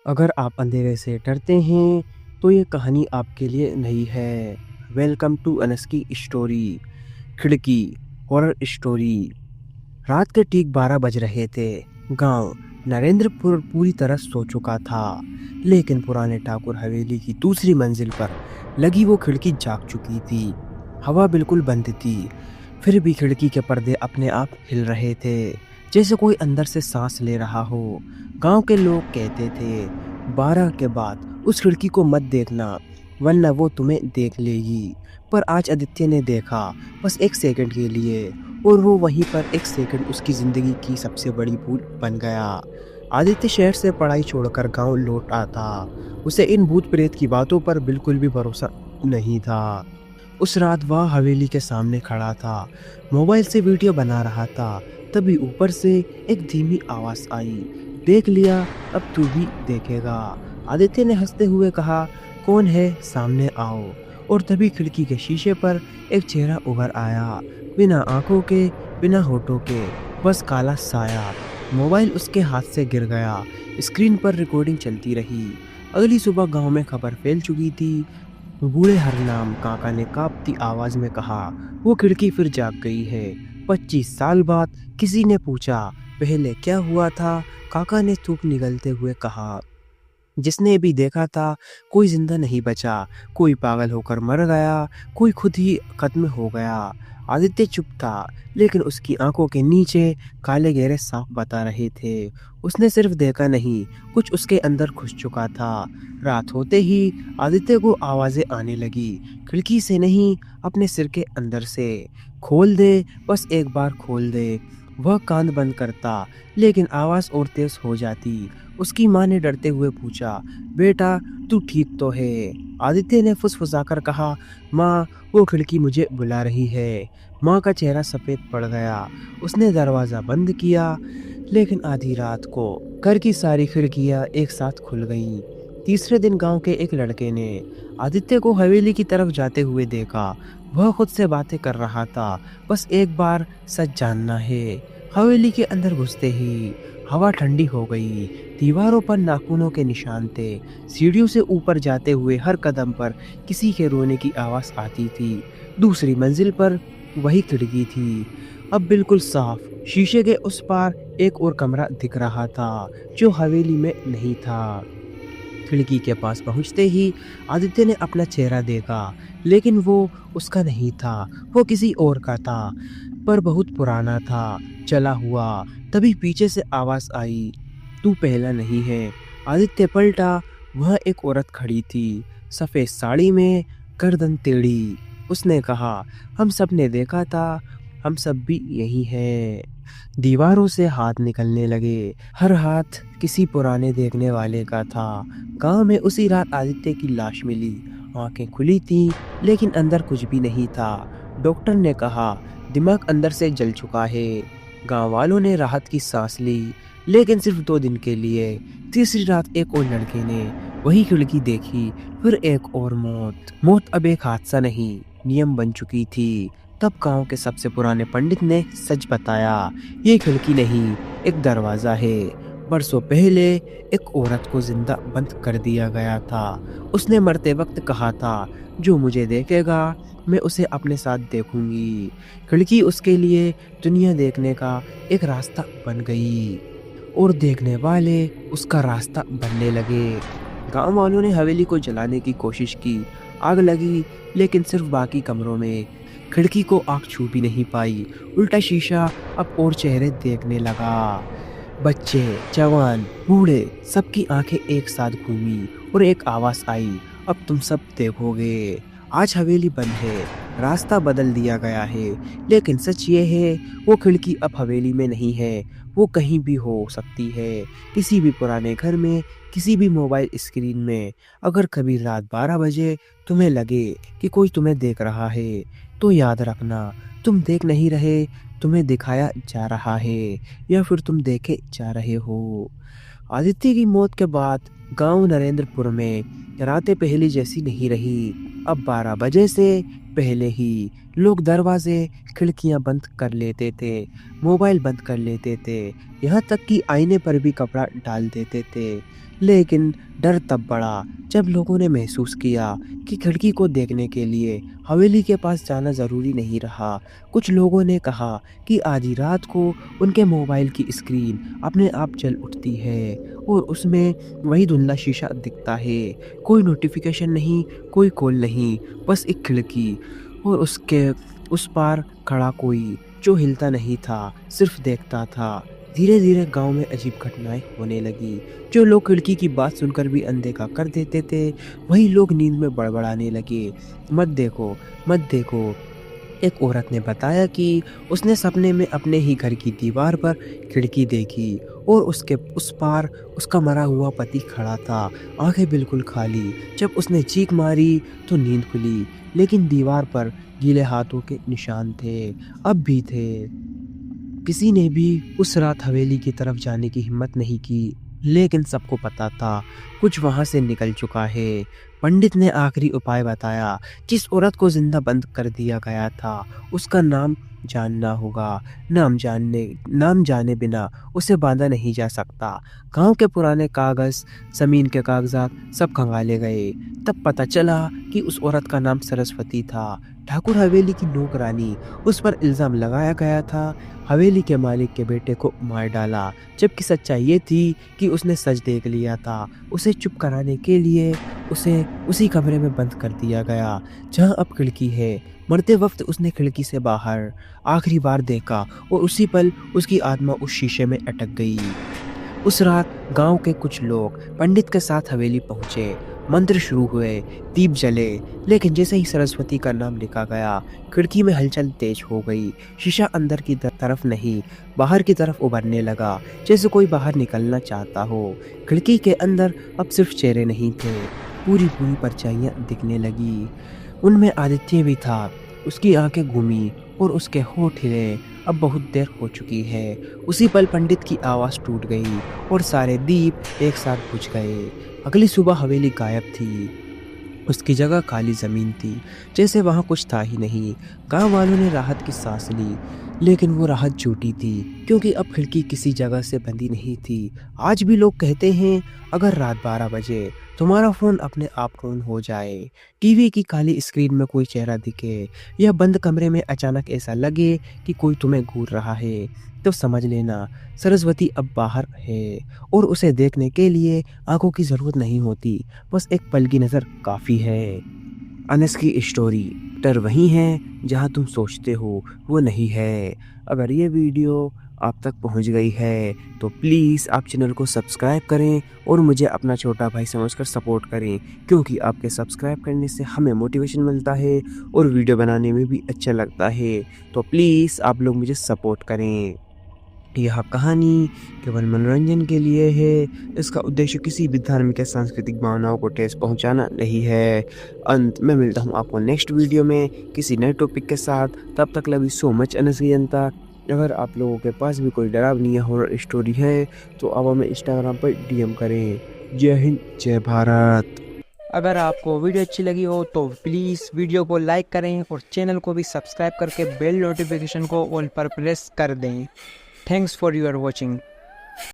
अगर आप अंधेरे से डरते हैं तो ये कहानी आपके लिए नहीं है। वेलकम टू अनस्की स्टोरी। खिड़की हॉरर स्टोरी। रात के ठीक 12 बज रहे थे। गांव नरेंद्रपुर पूरी तरह सो चुका था, लेकिन पुराने ठाकुर हवेली की दूसरी मंजिल पर लगी वो खिड़की जाग चुकी थी। हवा बिल्कुल बंद थी, फिर भी खिड़की के पर्दे अपने आप हिल रहे थे, जैसे कोई अंदर से सांस ले रहा हो। गांव के लोग कहते थे, 12 के बाद उस खिड़की को मत देखना, वरना वो तुम्हें देख लेगी। पर आज आदित्य ने देखा, बस एक सेकंड के लिए, और वो वहीं पर एक सेकंड उसकी ज़िंदगी की सबसे बड़ी भूल बन गया। आदित्य शहर से पढ़ाई छोड़कर गांव लौट आता। उसे इन भूत प्रेत की बातों पर बिल्कुल भी भरोसा नहीं था। उस रात वह हवेली के सामने खड़ा था, मोबाइल से वीडियो बना रहा था। तभी ऊपर से एक धीमी आवाज़ आई, देख लिया, अब तू भी देखेगा। आदित्य ने हंसते हुए कहा, कौन है, सामने आओ। और तभी खिड़की के शीशे पर एक चेहरा उभर आया, बिना आंखों के, बिना होठों के, बस काला साया। मोबाइल उसके हाथ से गिर गया। स्क्रीन पर रिकॉर्डिंग चलती रही। अगली सुबह गांव में खबर फैल चुकी थी। बूढ़े हरनाम काका ने कांपती आवाज में कहा, वो खिड़की फिर जाग गई है। 25 साल बाद किसी ने पूछा, पहले क्या हुआ था? काका ने थूक निगलते हुए कहा, जिसने भी देखा था, कोई जिंदा नहीं बचा, कोई पागल होकर मर गया, कोई खुद ही खत्म हो गया। आदित्य चुप था, लेकिन उसकी आंखों के नीचे काले गहरे साफ बता रहे थे। उसने सिर्फ देखा नहीं, कुछ उसके अंदर घुस चुका था। रात होते ही आदित्य को आवाजें आने लगी, खिड़की से नहीं, अपने सिर के अंदर से। खोल दे, बस एक बार खोल दे। वह कान बंद करता, लेकिन आवाज और तेज हो जाती। उसकी माँ ने डरते हुए पूछा, बेटा तू ठीक तो है? आदित्य ने फुसफुसाकर कहा, माँ, वो खिड़की मुझे बुला रही है। माँ का चेहरा सफ़ेद पड़ गया। उसने दरवाज़ा बंद किया, लेकिन आधी रात को घर की सारी खिड़कियाँ एक साथ खुल गईं। तीसरे दिन गांव के एक लड़के ने आदित्य को हवेली की तरफ जाते हुए देखा। वह खुद से बातें कर रहा था, बस एक बार सच जानना है। हवेली के अंदर घुसते ही हवा ठंडी हो गई। दीवारों पर नाखूनों के निशान थे। सीढ़ियों से ऊपर जाते हुए हर कदम पर किसी के रोने की आवाज़ आती थी। दूसरी मंजिल पर वही खिड़की थी, अब बिल्कुल साफ। शीशे के उस पार एक और कमरा दिख रहा था, जो हवेली में नहीं था। खिड़की के पास पहुंचते ही आदित्य ने अपना चेहरा देखा, लेकिन वो उसका नहीं था, वो किसी और का था, पर बहुत पुराना था, चला हुआ। तभी पीछे से आवाज आई, तू पहला नहीं है। आदित्य पलटा, वह एक औरत खड़ी थी, सफेद साड़ी में, गर्दन टेढ़ी। उसने कहा, हम सब ने देखा था, हम सब भी यही हैं। दीवारों से हाथ निकलने लगे, हर हाथ किसी पुराने देखने वाले का था। गांव में उसी रात आदित्य की लाश मिली। आंखें खुली थी, लेकिन अंदर कुछ भी नहीं था। डॉक्टर ने कहा, दिमाग अंदर से जल चुका है। गांव वालों ने राहत की सांस ली, लेकिन सिर्फ 2 दिन के लिए। तीसरी रात एक और लड़के ने वही खिड़की देखी, फिर एक और मौत। मौत अब एक हादसा नहीं, नियम बन चुकी थी। तब गांव के सबसे पुराने पंडित ने सच बताया, ये खिड़की नहीं, एक दरवाजा है। बरसों पहले एक औरत को जिंदा बंद कर दिया गया था। उसने मरते वक्त कहा था, जो मुझे देखेगा, मैं उसे अपने साथ देखूंगी। खिड़की उसके लिए दुनिया देखने का एक रास्ता बन गई, और देखने वाले उसका रास्ता बनने लगे। गांव वालों ने हवेली को जलाने की कोशिश की। आग लगी, लेकिन सिर्फ बाकी कमरों में। खिड़की को आग छू भी नहीं पाई। उल्टा शीशा अब और चेहरे देखने लगा। बच्चे, जवान, बूढ़े, सबकी आंखें एक साथ घूमी, और एक आवाज आई, अब तुम सब देखोगे। आज हवेली बंद है, रास्ता बदल दिया गया है, लेकिन सच ये है, वो खिड़की अब हवेली में नहीं है, वो कहीं भी हो सकती है, किसी भी पुराने घर में, किसी भी मोबाइल स्क्रीन में। अगर कभी रात 12 बजे तुम्हें लगे कि कोई तुम्हें देख रहा है, तो याद रखना, तुम देख नहीं रहे, तुम्हें दिखाया जा रहा है, या फिर तुम देखे जा रहे हो। आदित्य की मौत के बाद गांव नरेंद्रपुर में रातें पहले जैसी नहीं रही। अब 12 बजे से पहले ही लोग दरवाजे खिड़कियां बंद कर लेते थे, मोबाइल बंद कर लेते थे, यहाँ तक कि आईने पर भी कपड़ा डाल देते थे। लेकिन डर तब बढ़ा जब लोगों ने महसूस किया कि खिड़की को देखने के लिए हवेली के पास जाना ज़रूरी नहीं रहा। कुछ लोगों ने कहा कि आधी रात को उनके मोबाइल की स्क्रीन अपने आप जल उठती है और उसमें वही धुंधला शीशा दिखता है। कोई नोटिफिकेशन नहीं, कोई कॉल नहीं, बस एक खिड़की और उसके उस पार खड़ा कोई जो हिलता नहीं था, सिर्फ देखता था। धीरे धीरे गांव में अजीब घटनाएं होने लगी। जो लोग खिड़की की बात सुनकर भी अनदेखा कर देते थे, वही लोग नींद में बड़बड़ाने लगे, मत देखो, मत देखो। एक औरत ने बताया कि उसने सपने में अपने ही घर की दीवार पर खिड़की देखी और उसके उस पार उसका मरा हुआ पति खड़ा था, आंखें बिल्कुल खाली। जब उसने चीख मारी तो नींद खुली, लेकिन दीवार पर गीले हाथों के निशान थे, अब भी थे। किसी ने भी उस रात हवेली की तरफ जाने की हिम्मत नहीं की, लेकिन सबको पता था कुछ वहां से निकल चुका है। पंडित ने आखिरी उपाय बताया। जिस औरत को जिंदा बंद कर दिया गया था, उसका नाम जानना होगा। नाम जाने बिना उसे बांधा नहीं जा सकता। गांव के पुराने कागज, जमीन के कागजात सब खंगाले गए। तब पता चला कि उस औरत का नाम सरस्वती था। ठाकुर हवेली की नौकरानी, उस पर इल्जाम लगाया गया था हवेली के मालिक के बेटे को मार डाला, जबकि सच्चाई ये थी कि उसने सच देख लिया था। उसे चुप कराने के लिए उसे उसी कमरे में बंद कर दिया गया जहां अब खिड़की है। मरते वक्त उसने खिड़की से बाहर आखिरी बार देखा और उसी पल उसकी आत्मा उस शीशे में अटक गई। उस रात गांव के कुछ लोग पंडित के साथ हवेली पहुंचे। मंत्र शुरू हुए, दीप जले, लेकिन जैसे ही सरस्वती का नाम लिखा गया, खिड़की में हलचल तेज हो गई। शीशा अंदर की तरफ नहीं, बाहर की तरफ उभरने लगा, जैसे कोई बाहर निकलना चाहता हो। खिड़की के अंदर अब सिर्फ चेहरे नहीं थे, पूरी पूरी परछाइयाँ दिखने लगी। उनमें आदित्य भी था। उसकी आंखें घूमी और उसके होठ हिले। अब बहुत देर हो चुकी है। उसी पल पंडित की आवाज़ टूट गई और सारे दीप एक साथ बुझ गए। अगली सुबह हवेली गायब थी। उसकी जगह खाली ज़मीन थी, जैसे वहाँ कुछ था ही नहीं। गांव वालों ने राहत की सांस ली, लेकिन वो राहत झूठी थी, क्योंकि अब खिड़की किसी जगह से बंधी नहीं थी। आज भी लोग कहते हैं, अगर रात 12 बजे तुम्हारा फ़ोन अपने आप ऑन हो जाए, टीवी की काली स्क्रीन में कोई चेहरा दिखे, या बंद कमरे में अचानक ऐसा लगे कि कोई तुम्हें घूर रहा है, तो समझ लेना सरस्वती अब बाहर है और उसे देखने के लिए आंखों की ज़रूरत नहीं होती, बस एक पल की नज़र काफ़ी है। अनस की स्टोरी, डर वही है जहां तुम सोचते हो वो नहीं है। अगर ये वीडियो आप तक पहुंच गई है तो प्लीज़ आप चैनल को सब्सक्राइब करें और मुझे अपना छोटा भाई समझकर सपोर्ट करें, क्योंकि आपके सब्सक्राइब करने से हमें मोटिवेशन मिलता है और वीडियो बनाने में भी अच्छा लगता है। तो प्लीज़ आप लोग मुझे सपोर्ट करें। यह कहानी केवल मनोरंजन के लिए है। इसका उद्देश्य किसी भी धार्मिक या सांस्कृतिक भावनाओं को ठेस पहुंचाना नहीं है। अंत में मिलता हूं आपको नेक्स्ट वीडियो में किसी नए टॉपिक के साथ। तब तक love you so much Anas की जनता। अगर आप लोगों के पास भी कोई डरावनी या हॉरर स्टोरी है तो आप हमें इंस्टाग्राम पर डीएम करें। जय हिंद, जय भारत। अगर आपको वीडियो अच्छी लगी हो तो प्लीज़ वीडियो को लाइक करें और चैनल को भी सब्सक्राइब करके बेल नोटिफिकेशन को ऑल पर प्रेस कर दें। Thanks for your watching.